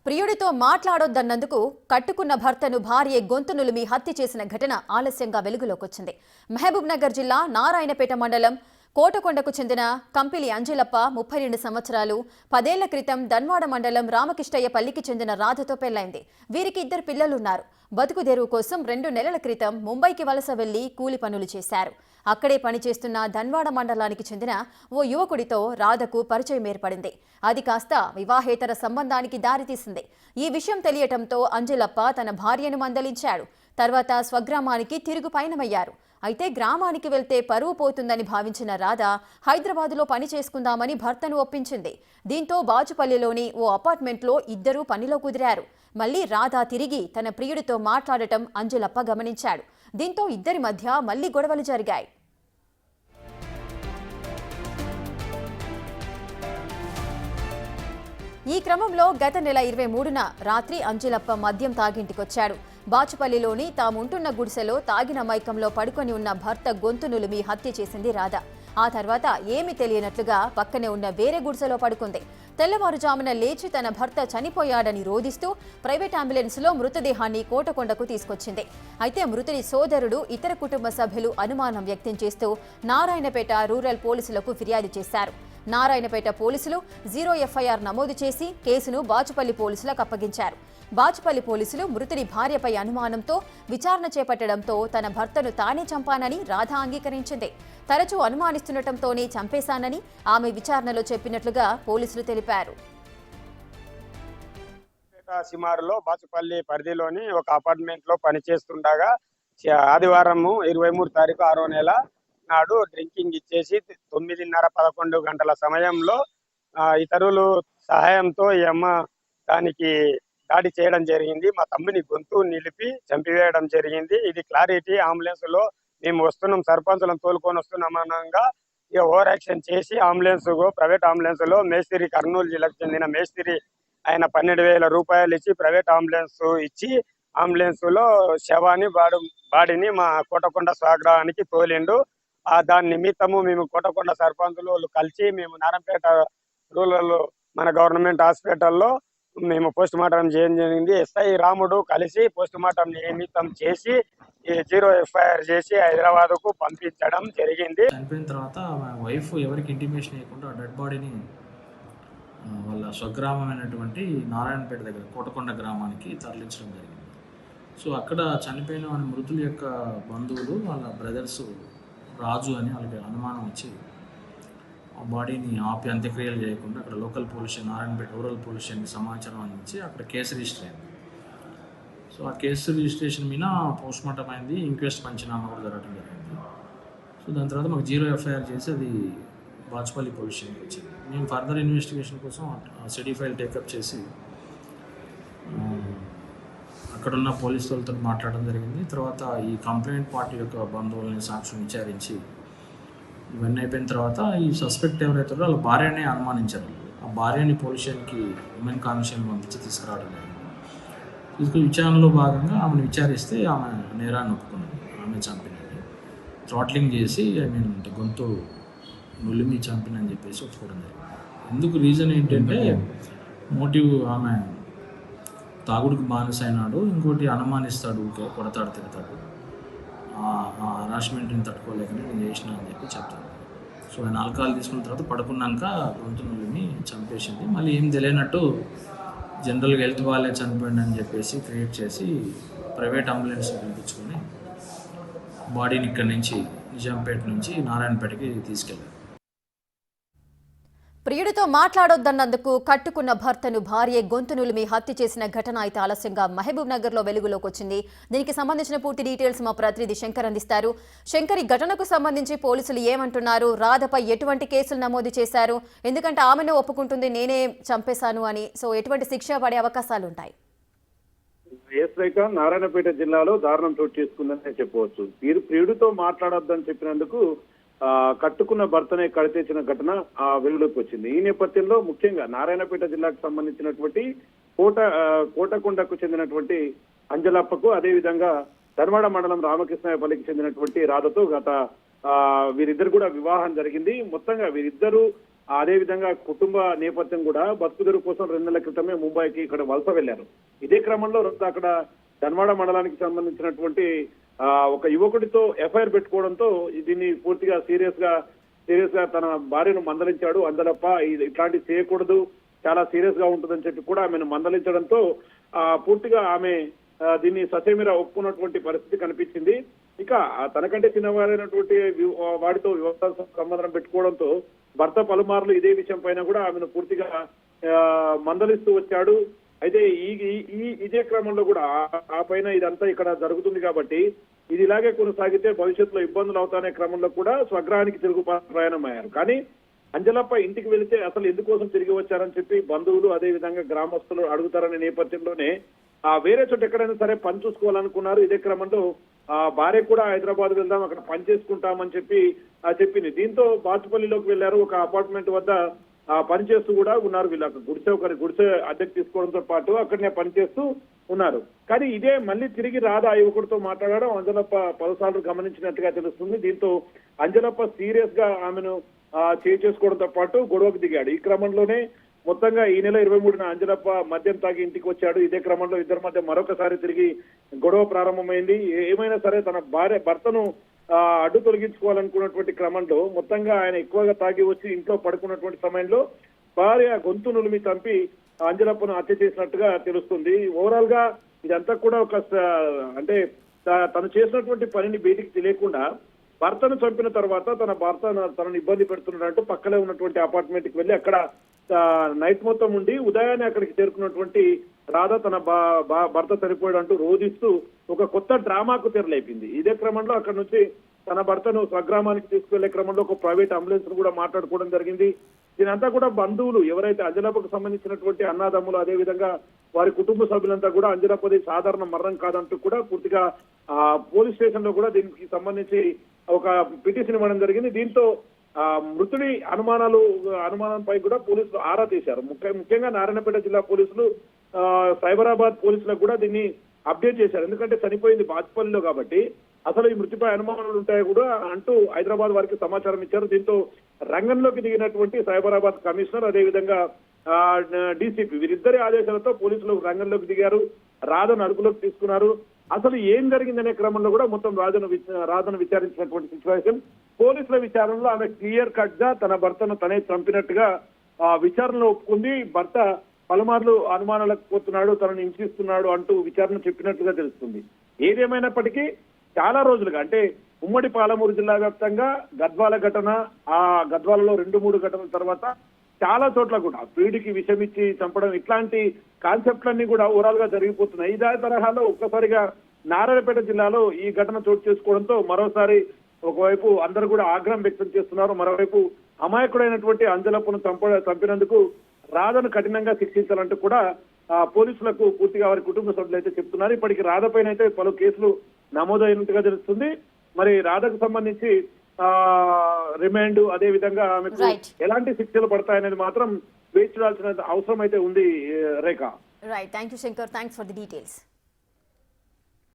ప్రియుడితో మాట్లాడొద్దన్నందుకు కట్టుకున్న భర్తను భార్య గొంతు నులిమి హత్య చేసిన ఘటన ఆలస్యంగా వెలుగులోకొచ్చింది. మహబూబ్ నగర్ జిల్లా నారాయణపేట మండలం కోటకొండకు చెందిన కంపిలి అంజలప్ప 32 సంవత్సరాలు 10 ఏళ్ల క్రితం దన్వాడ మండలం రామకిష్టయ్యపల్లికి చెందిన రాధతో పెళ్లైంది. వీరికి 2 పిల్లలున్నారు. బతుకుదెరువు కోసం 2 నెలల క్రితం ముంబైకి వలస వెళ్లి కూలి పనులు చేశారు. అక్కడే పనిచేస్తున్న దన్వాడ మండలానికి చెందిన ఓ యువకుడితో రాధకు పరిచయం ఏర్పడింది. అది కాస్త వివాహేతర సంబంధానికి దారితీసింది. ఈ విషయం తెలియటంతో అంజలప్ప తన భార్యను మందలించాడు. తర్వాత స్వగ్రామానికి తిరుగు పయనమయ్యారు. అయితే గ్రామానికి వెళ్తే పరువు పోతుందని భావించిన రాధ హైదరాబాదులో పని చేసుకుందామని భర్తను ఒప్పించింది. దీంతో బాచుపల్లిలోని ఓ అపార్ట్మెంట్లో ఇద్దరూ పనిలో కుదిరారు. మళ్లీ రాధ తిరిగి తన ప్రియుడితో మాట్లాడటం అంజలప్ప గమనించాడు. దీంతో ఇద్దరి మధ్య మళ్లీ గొడవలు జరిగాయి. ఈ క్రమంలో గత నెల 23న రాత్రి అంజలప్ప మద్యం తాగింటికొచ్చాడు. బాచుపల్లిలోని తాముంటున్న గుడిసెలో తాగిన మైకంలో పడుకొని ఉన్న భర్త గొంతు నులిమి హత్య చేసింది రాధ. ఆ తర్వాత ఏమీ తెలియనట్లుగా పక్కనే ఉన్న వేరే గుడిసెలో పడుకుంది. తెల్లవారుజామున లేచి తన భర్త చనిపోయాడని రోధిస్తూ ప్రైవేట్ అంబులెన్స్లో మృతదేహాన్ని కోటకొండకు తీసుకొచ్చింది. అయితే మృతుడి సోదరుడు, ఇతర కుటుంబ సభ్యులు అనుమానం వ్యక్తం చేస్తూ నారాయణపేట రూరల్ పోలీసులకు ఫిర్యాదు చేశారు. నారాయణపేట పోలీసులు 0 ఎఫ్ఐఆర్ నమోదు చేసి కేసును బాచుపల్లి పోలీసులకు అప్పగించారు. బాచుపల్లి పోలీసులు మృతుడి భార్యపై అనుమానంతో విచారణ చేపట్టడంతో తన భర్తను తానే చంపానని రాధ అంగీకరించింది. తరచూ అనుమానిస్తుండటంతోనే చంపేశానని ఆమె విచారణలో చెప్పినట్లుగా పోలీసులు తెలిపారు. శిమారులో బాచుపల్లి పరిధిలోని ఒక అపార్ట్మెంట్ లో పనిచేస్తుండగా ఆదివారం 23 తారీఖు 6వ నెల నాడు డ్రింకింగ్ ఇచ్చేసి 9:30-11 గంటల సమయంలో ఇతరులు సహాయంతో ఈ అమ్మ దానికి దాడి చేయడం జరిగింది. మా తమ్ముని గొంతు నిలిపి చంపివేయడం జరిగింది. ఇది క్లారిటీ అంబులెన్స్ లో మేము వస్తున్నాం, సర్పంచులను తోలుకొని వస్తున్నాం అనగా ఇక ఓవర్ యాక్షన్ చేసి అంబులెన్స్ ప్రైవేట్ అంబులెన్స్ లో మేస్త్రి, కర్నూలు జిల్లాకు చెందిన మేస్త్రి ఆయన 12,000 రూపాయలు ఇచ్చి ప్రైవేట్ అంబులెన్స్ ఇచ్చి అంబులెన్స్ లో శవాన్ని బాడీని మా కోటకొండ స్వగ్రామానికి తోలిండు. దాని నిమిత్తము మేము కోటకొండ సర్పంచులు కలిసి మేము నారాయణపేట రూరల్ మన గవర్నమెంట్ హాస్పిటల్లో మేము పోస్ట్ మార్టం చేయడం జరిగింది. ఎస్ఐ రాముడు కలిసి పోస్ట్ మార్టం నిమిత్తం చేసి 0 ఎఫ్ఐఆర్ చేసి హైదరాబాద్ కు పంపించడం జరిగింది. చనిపోయిన తర్వాత మా వైఫ్ ఎవరికి ఇంటిమేషన్ ఇవ్వకుండా డెడ్ బాడీని వాళ్ళ స్వగ్రామమైనటువంటి నారాయణపేట దగ్గర కోటకొండ గ్రామానికి తరలించడం జరిగింది. సో అక్కడ చనిపోయిన మృతుల యొక్క బంధువులు వాళ్ళ బ్రదర్స్ రాజు అని వాళ్ళకి అనుమానం వచ్చి ఆ బాడీని ఆపి అంత్యక్రియలు చేయకుండా అక్కడ local police Narayanpet rural police స్టేషన్కి సమాచారం అందించి అక్కడ కేసు రిజిస్టర్ అయింది. సో ఆ కేసు రిజిస్ట్రేషన్ మీద పోస్ట్ మార్టం అయింది, ఇంక్వెస్ట్ పంచనామా కూడా జరగడం జరిగింది. సో దాని తర్వాత మాకు 0 ఎఫ్ఐఆర్ చేసి అది బాచుపల్లి పోలీస్ స్టేషన్కి వచ్చింది. మేము ఫర్దర్ ఇన్వెస్టిగేషన్ కోసం సిటీ ఫైల్ టేకప్ చేసి అక్కడున్న పోలీసు వాళ్ళతో మాట్లాడడం జరిగింది. తర్వాత ఈ కంప్లైంట్ పార్టీ యొక్క బంధువులని సాక్షులు విచారించి ఇవన్నీ అయిపోయిన తర్వాత ఈ సస్పెక్ట్ ఎవరైతే వాళ్ళ భార్యనే అనుమానించారు. ఆ భార్యని పోలీస్ స్టేషన్కి ఉమెన్ కాన్స్టేబుల్ పంపించి తీసుకురావడం జరిగింది. తీసుకుని విచారణలో భాగంగా ఆమెను విచారిస్తే ఆమె నేరాన్ని ఒప్పుకున్నది. ఆమె చంపినది థ్రాట్లింగ్ చేసి గొంతు నులిమి చంపినని చెప్పేసి ఒప్పుకోవడం జరిగింది. ఎందుకు రీజన్ ఏంటంటే మోటివ్ ఆమె తాగుడికి బానిస అయినాడు, ఇంకోటి అనుమానిస్తాడు, కొడతాడు, తిడతాడు, ఆ హరాస్మెంట్ని తట్టుకోలేకనే నేను చేసిన అని చెప్పి చెప్తాను. సో ఆయన ఆల్కహాల్ తీసుకున్న తర్వాత పడుకున్నాక గొంతు నులిమి చంపేసింది. మళ్ళీ ఏం తెలియనట్టు జనరల్గా హెల్త్ వాళ్ళే చనిపోయింది అని చెప్పేసి క్రియేట్ చేసి ప్రైవేట్ అంబులెన్స్ పిలిపించుకొని బాడీని ఇక్కడి నుంచి నిజాంపేట నుంచి నారాయణపేటకి తీసుకెళ్ళారు. ప్రియుడితో మాట్లాడొద్దన్నందుకు కట్టుకున్న భర్తను భార్య గొంతు నులిమి హత్య చేసిన ఘటన అయితే ఆలస్యంగా మహబూబ్ నగర్ లో వెలుగులోకి వచ్చింది. దీనికి సంబంధించిన పూర్తి డీటెయిల్స్ మా ప్రతినిధి శంకర్ అందిస్తారు. శంకర్, ఈ ఘటనకు సంబంధించి పోలీసులు ఏమంటున్నారు? రాధపై ఎటువంటి కేసులు నమోదు చేశారు? ఎందుకంటే ఆమెను ఒప్పుకుంటుంది నేనే చంపేశాను అని. సో ఎటువంటి శిక్ష పడే అవకాశాలు ఉంటాయి? నారాయణపేట జిల్లాలో దారుణం చోటు చేసుకుందని చెప్పవచ్చు. ప్రియుడితో మాట్లాడొద్దని చెప్పినందుకు కట్టుకున్న భర్తనే కడితేసిన ఘటన వెలుగులోకి వచ్చింది. ఈ నేపథ్యంలో ముఖ్యంగా నారాయణపేట జిల్లాకు సంబంధించినటువంటి కోటకొండకు చెందినటువంటి అంజలప్పకు, అదేవిధంగా ధర్మాడ మండలం రామకృష్ణయ్యపల్లికి చెందినటువంటి రాధతో వీరిద్దరు కూడా వివాహం జరిగింది. మొత్తంగా వీరిద్దరూ అదే విధంగా కుటుంబ నేపథ్యం కూడా బతుకుదెరువు కోసం 2 నెలల క్రితమే ముంబైకి ఇక్కడ వలస వెళ్లారు. ఇదే క్రమంలో అక్కడ ధన్వాడ మండలానికి సంబంధించినటువంటి ఒక యువకుడితో ఎఫ్ఐఆర్ పెట్టుకోవడంతో దీన్ని పూర్తిగా సీరియస్ గా తన భార్యను మందలించాడు అంజలప్ప. ఇట్లాంటి చేయకూడదు, చాలా సీరియస్ గా ఉంటుందని చెప్పి కూడా ఆమెను మందలించడంతో పూర్తిగా ఆమె దీన్ని ససేమిరా ఒప్పుకున్నటువంటి పరిస్థితి కనిపించింది. ఇక తనకంటే చిన్నవారైనటువంటి వాడితో వివాహ సంబంధం పెట్టుకోవడంతో భర్త పలుమార్లు ఇదే విషయం పైన కూడా ఆమెను పూర్తిగా మందలిస్తూ వచ్చాడు. అయితే ఇదే క్రమంలో కూడా ఆ పైన ఇదంతా ఇక్కడ జరుగుతుంది కాబట్టి ఇది ఇలాగే కొనసాగితే భవిష్యత్తులో ఇబ్బందులు అవుతానే క్రమంలో కూడా స్వగ్రహానికి తిరుగు ప్రయాణం అయ్యారు. కానీ అంజలప్ప ఇంటికి వెళితే అసలు ఎందుకోసం తిరిగి వచ్చారని చెప్పి బంధువులు అదే విధంగా గ్రామస్తులు అడుగుతారనే నేపథ్యంలోనే వేరే చోట ఎక్కడైనా సరే పని చూసుకోవాలనుకున్నారు. ఇదే క్రమంలో భార్య కూడా హైదరాబాద్ వెళ్దాం, అక్కడ పని చేసుకుంటామని చెప్పి చెప్పింది. దీంతో బాచుపల్లిలోకి వెళ్లారు. ఒక అపార్ట్మెంట్ వద్ద పని చేస్తూ కూడా ఉన్నారు. వీళ్ళకి గుడిసె అద్దెకు తీసుకోవడంతో పాటు అక్కడనే పనిచేస్తూ ఉన్నారు. కానీ ఇదే మళ్ళీ తిరిగి రాధా యువకుడితో మాట్లాడడం అంజలప్ప పలుసార్లు గమనించినట్టుగా తెలుస్తుంది. దీంతో అంజలప్ప సీరియస్ గా ఆమెను చేసుకోవడంతో పాటు గొడవకు దిగాడు. ఈ క్రమంలోనే మొత్తంగా ఈ నెల 23న అంజలప్ప మద్యం తాగి ఇంటికి వచ్చాడు. ఇదే క్రమంలో ఇద్దరి మధ్య మరొకసారి తిరిగి గొడవ ప్రారంభమైంది. ఏమైనా సరే తన భర్తను అడ్డు తొలగించుకోవాలనుకున్నటువంటి క్రమంలో మొత్తంగా ఆయన ఎక్కువగా తాగి వచ్చి ఇంట్లో పడుకున్నటువంటి సమయంలో భార్య గొంతు నులిమి చంపి అంజలప్పను హత్య చేసినట్టుగా తెలుస్తుంది. ఓవరాల్ గా ఇదంతా కూడా ఒక అంటే తను చేసినటువంటి పనిని బయటికి తెలియకుండా భర్తను చంపిన తర్వాత తన భర్త తనను ఇబ్బంది పెడుతున్నట్టు పక్కనే ఉన్నటువంటి అపార్ట్మెంట్ కి వెళ్లి అక్కడ నైట్ మొత్తం ఉండి ఉదయాన్నే అక్కడికి చేరుకున్నటువంటి రాధ తన భర్త చనిపోయాడంటూ రోధిస్తూ ఒక కొత్త డ్రామాకు తెరలేపింది. ఇదే క్రమంలో అక్కడ నుంచి తన భర్తను స్వగ్రామానికి తీసుకువెళ్లే క్రమంలో ఒక ప్రైవేట్ అంబులెన్స్ కూడా మాట్లాడుకోవడం జరిగింది. దీనంతా కూడా బంధువులు ఎవరైతే అంజలప్పకు సంబంధించినటువంటి అన్నదమ్ములు అదే విధంగా వారి కుటుంబ సభ్యులంతా కూడా అంజలప్పది సాధారణ మరణం కాదంటూ కూడా పూర్తిగా పోలీస్ స్టేషన్ లో కూడా దీనికి సంబంధించి ఒక పిటిషన్ ఇవ్వడం జరిగింది. దీంతో మృతుడి అనుమానంపై కూడా పోలీసులు ఆరా తీశారు. ముఖ్యంగా నారాయణపేట జిల్లా పోలీసులు సైబరాబాద్ పోలీసులకు కూడా దీన్ని అప్డేట్ చేశారు. ఎందుకంటే చనిపోయింది బాచుపల్లిలో కాబట్టి అసలు ఈ మృతిపై అనుమానాలు ఉంటాయి కూడా అంటూ హైదరాబాద్ వారికి సమాచారం ఇచ్చారు. దీంతో రంగంలోకి దిగినటువంటి సైబరాబాద్ కమిషనర్ అదేవిధంగా డీసీపీ వీరిద్దరి ఆదేశాలతో పోలీసులు రంగంలోకి దిగారు. రాధను అదుపులోకి తీసుకున్నారు. అసలు ఏం జరిగిందనే క్రమంలో కూడా మొత్తం రాధను విచారించినటువంటి సిచ్యువేషన్. పోలీసుల విచారణలో ఆమె క్లియర్ కట్ గా తన భర్తను తనే చంపినట్టుగా విచారణలో ఒప్పుకుంది. భర్త పలుమార్లు అనుమానాలకు పోతున్నాడు, తనను హింసిస్తున్నాడు అంటూ విచారణ చెప్పినట్టుగా తెలుస్తుంది. ఏదేమైనప్పటికీ చాలా రోజులుగా అంటే ఉమ్మడి పాలమూరు జిల్లా వ్యాప్తంగా గద్వాల ఘటన, ఆ గద్వాలలో 2-3 ఘటనల తర్వాత చాలా చోట్ల కూడా పీడికి విషమిచ్చి చంపడం ఇట్లాంటి కాన్సెప్ట్లన్నీ కూడా ఓవరాల్ గా జరిగిపోతున్నాయి. ఇదే తరహాలో ఒక్కసారిగా నారాయణపేట జిల్లాలో ఈ ఘటన చోటు చేసుకోవడంతో మరోసారి ఒకవైపు అందరూ కూడా ఆగ్రహం వ్యక్తం చేస్తున్నారు. మరోవైపు అమాయకుడైనటువంటి అంజలప్పను చంపినందుకు రాధను కఠినంగా శిక్షించాలంటూ కూడా పోలీసులకు పూర్తిగా వారి కుటుంబ సభ్యులు అయితే చెప్తున్నారు. ఇప్పటికి రాధ పైన అయితే పలు కేసులు నమోదైనట్టుగా తెలుస్తుంది. మరి రాధకు సంబంధించి రిమాండ్ అదే విధంగా ఆమెకు ఎలాంటి శిక్షలు పడతాయనేది మాత్రం వేచి చూడాల్సిన అవసరం అయితే ఉంది. Rekha. Right, thank you Shankar, thanks for the details.